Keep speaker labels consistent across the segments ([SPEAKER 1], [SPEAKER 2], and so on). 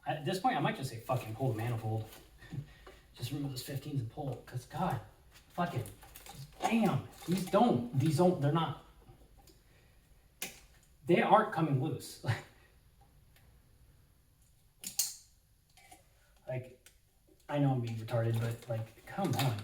[SPEAKER 1] At this point, I might just say fucking pull the manifold. Just remove those 15s and pull. Because, God, fucking, damn. These don't, they're not. They aren't coming loose. Like, I know I'm being retarded, but, like, come on.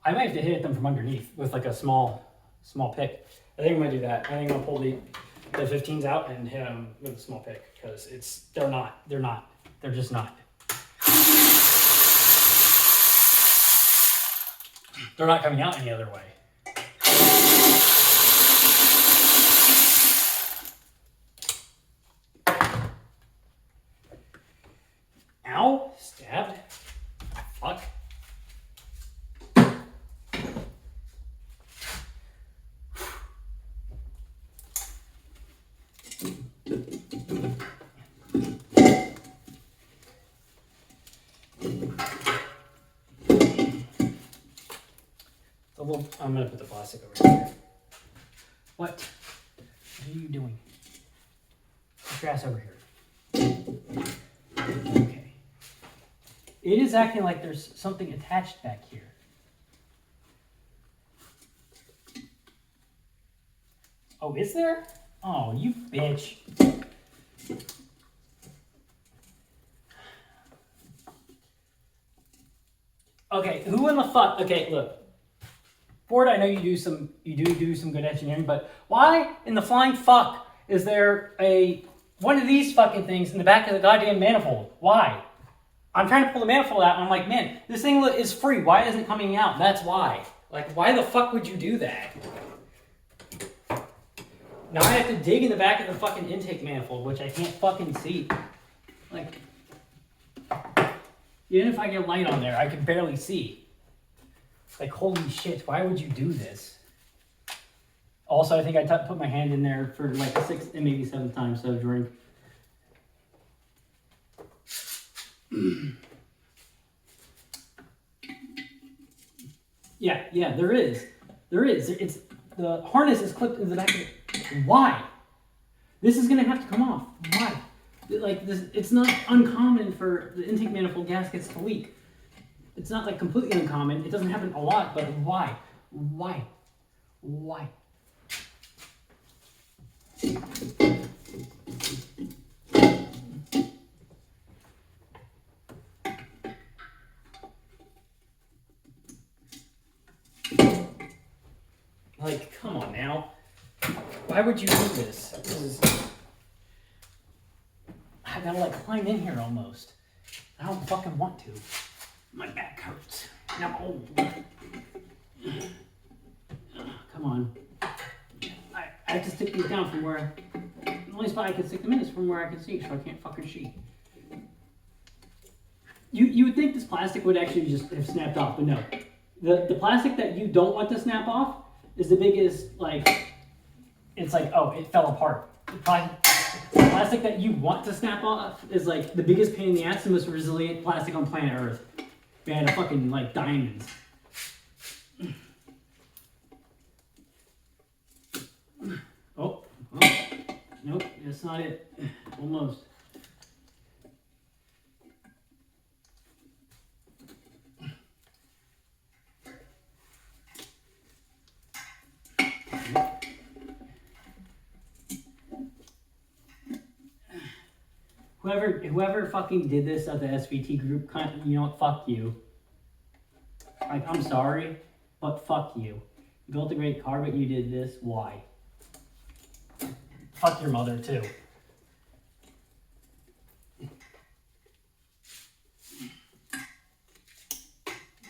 [SPEAKER 1] I might have to hit them from underneath with, like, a small pick. I think I'm going to do that. I think I'm going to pull the 15s out and hit them with a small pick. Because they're just not. They're not coming out any other way. Ow, stabbed. Fuck. I'm gonna put the plastic over here. What are you doing? Put your ass over here. Okay. It is acting like there's something attached back here. Oh, is there? Oh, you bitch. Okay, who in the fuck? Okay, look. Ford, I know you do some good engineering, but why in the flying fuck is there one of these fucking things in the back of the goddamn manifold? Why? I'm trying to pull the manifold out, and I'm like, man, this thing is free. Why isn't it coming out? That's why. Like, why the fuck would you do that? Now I have to dig in the back of the fucking intake manifold, which I can't fucking see. Like, even if I get light on there, I can barely see. Like, holy shit, why would you do this? Also, I think I put my hand in there for like the 6th and maybe 7th time, so drink. Yeah, there is. It's the harness is clipped in the back of it. Why? This is gonna have to come off. Why? Like this, it's not uncommon for the intake manifold gaskets to leak. It's not like completely uncommon. It doesn't happen a lot, but why? Why? Like, come on now. Why would you do this? I gotta like climb in here almost. I don't fucking want to. My back hurts. And I'm old. Come on. I have to stick these down from where... The only spot I can stick them in is from where I can see, so I can't fucking see. You would think this plastic would actually just have snapped off, but no. The plastic that you don't want to snap off is the biggest, like... It's like, oh, it fell apart. The plastic that you want to snap off is like the biggest pain in the ass and most resilient plastic on planet Earth. Man, fucking like diamonds. Oh, nope, that's not it. Almost. Whoever fucking did this at the SVT group, you know what, fuck you. Like, I'm sorry, but fuck you. You built a great car, but you did this, why? Fuck your mother, too.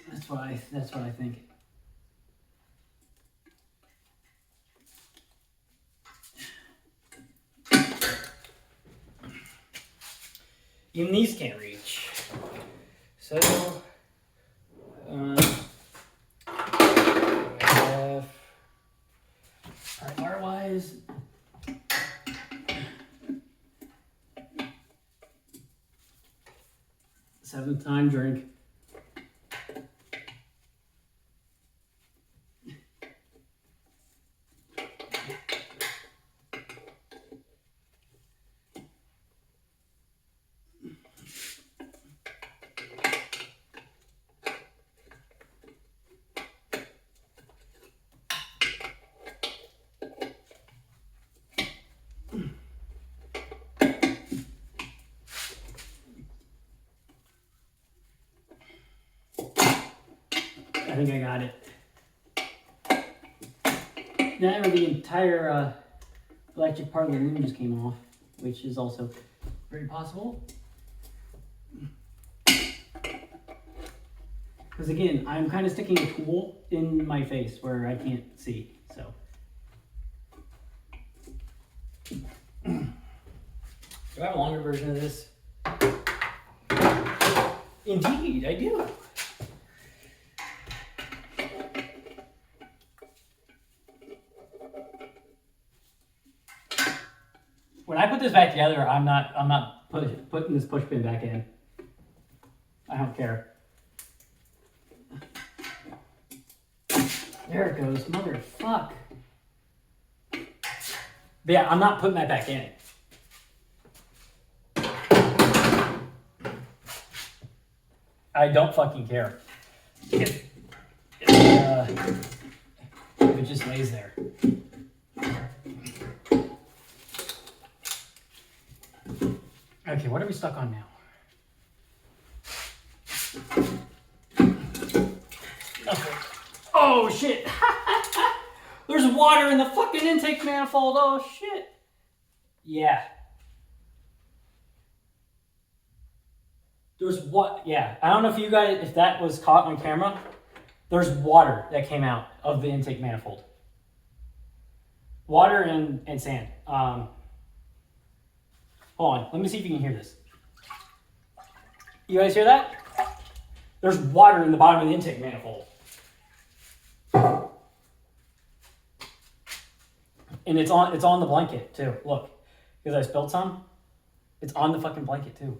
[SPEAKER 1] That's what I think. Even these can't reach. So, bar-wise, seventh time drink. think I got it. Now the entire electric part of the loom just came off, which is also very possible. Because again, I'm kind of sticking a tool in my face where I can't see, so. Do I have a longer version of this? Indeed, I do. When I put this back together, I'm not putting this push pin back in. I don't care. There it goes, motherfuck. But yeah, I'm not putting that back in. I don't fucking care. If it just lays there. Okay, what are we stuck on now? Okay. Oh shit! There's water in the fucking intake manifold. Oh shit! Yeah. There's what? Yeah. I don't know if you guys, if that was caught on camera. There's water that came out of the intake manifold. Water and sand. Hold on. Let me see if you can hear this. You guys hear that? There's water in the bottom of the intake manifold. And it's on the blanket too. Look, because I spilled some. It's on the fucking blanket too.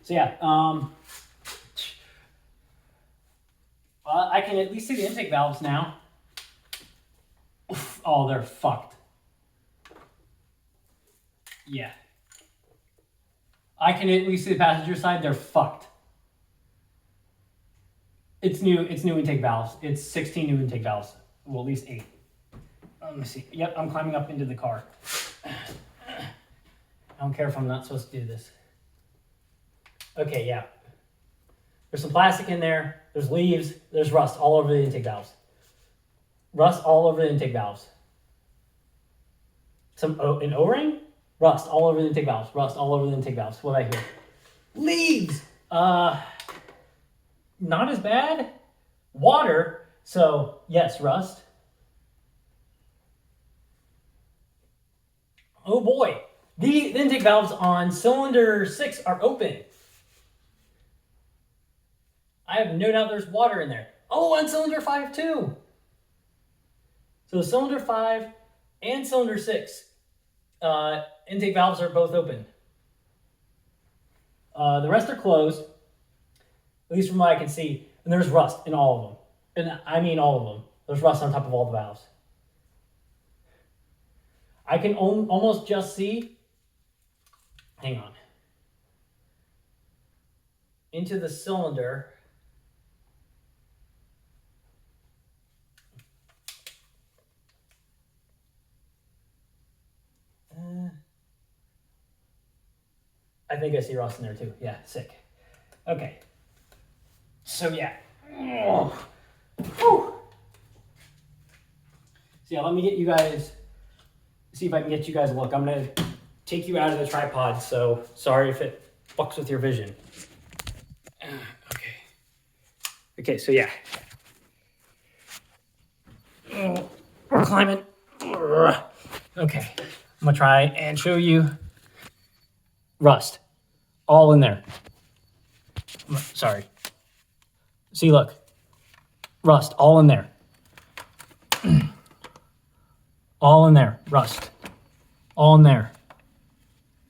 [SPEAKER 1] So yeah, well, I can at least see the intake valves now. Oh, they're fucked. Yeah. I can at least see the passenger side. They're fucked. It's new intake valves. It's 16 new intake valves. Well, at least 8. Let me see. Yep, I'm climbing up into the car. I don't care if I'm not supposed to do this. Okay, yeah. There's some plastic in there. There's leaves. There's rust all over the intake valves. Rust all over the intake valves. An O-ring? Rust all over the intake valves. Rust all over the intake valves. What did I hear? Leaves! Not as bad. Water. So, yes, rust. Oh boy. The intake valves on cylinder 6 are open. I have no doubt there's water in there. Oh, and cylinder 5 too. So cylinder 5 and cylinder 6 intake valves are both open. The rest are closed, at least from what I can see. And there's rust in all of them. And I mean all of them. There's rust on top of all the valves. I can almost just see, hang on, into the cylinder. I think I see rust in there too. Yeah, sick. Okay. So yeah. Oh. Whew. So yeah, let me get you guys, see if I can get you guys a look. I'm going to take you out of the tripod, so sorry if it fucks with your vision. Okay. Okay, so yeah. We're climbing. Okay. I'm going to try and show you rust. All in there. Sorry. See, look. Rust. All in there. All in there. Rust. All in there.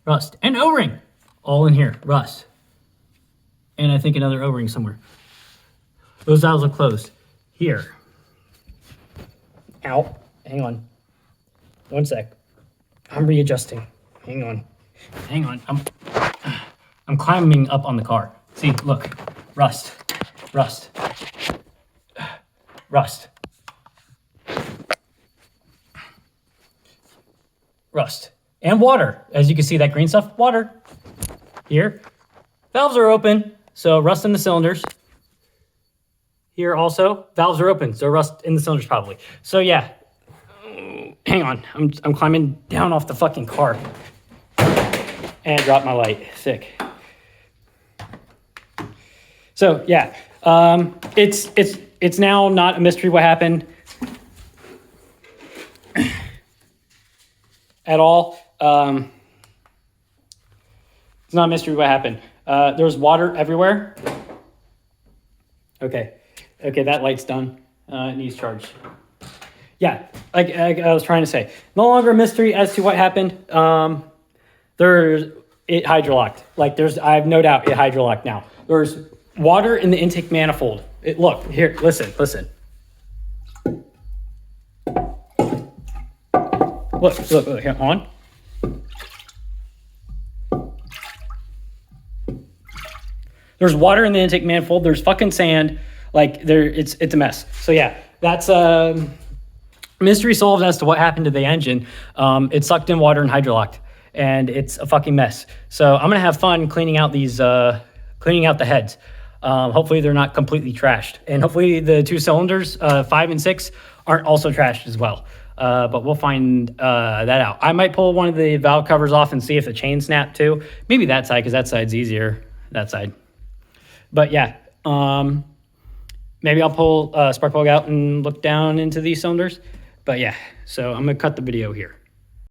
[SPEAKER 1] Rust. And O-ring. All in here. Rust. And I think another O-ring somewhere. Those valves are closed. Here. Ow. Hang on. One sec. I'm readjusting. Hang on. Hang on. I'm climbing up on the car. See, look. Rust. Rust. Rust. Rust. And water. As you can see, that green stuff, water. Here. Valves are open, so rust in the cylinders. Here also, valves are open, so rust in the cylinders probably. So yeah, hang on, I'm climbing down off the fucking car and drop my light. Sick. So yeah, it's now not a mystery what happened at all. It's not a mystery what happened. There was water everywhere. Okay, that light's done. It needs charge. Yeah, like I was trying to say, no longer a mystery as to what happened. It hydrolocked. Like I have no doubt it hydrolocked now. There's water in the intake manifold. Look here. Listen. Look. Here, on. There's water in the intake manifold. There's fucking sand. Like it's a mess. So yeah, that's mystery solved as to what happened to the engine. It sucked in water and hydrolocked, and it's a fucking mess. So I'm gonna have fun cleaning out cleaning out the heads. Hopefully they're not completely trashed, and hopefully the 2 cylinders, 5 and 6, aren't also trashed as well. But we'll find that out. I might pull one of the valve covers off and see if the chain snapped too. Maybe that side, because that side's easier. That side. But yeah, maybe I'll pull a spark plug out and look down into these cylinders. But yeah, so I'm gonna cut the video here.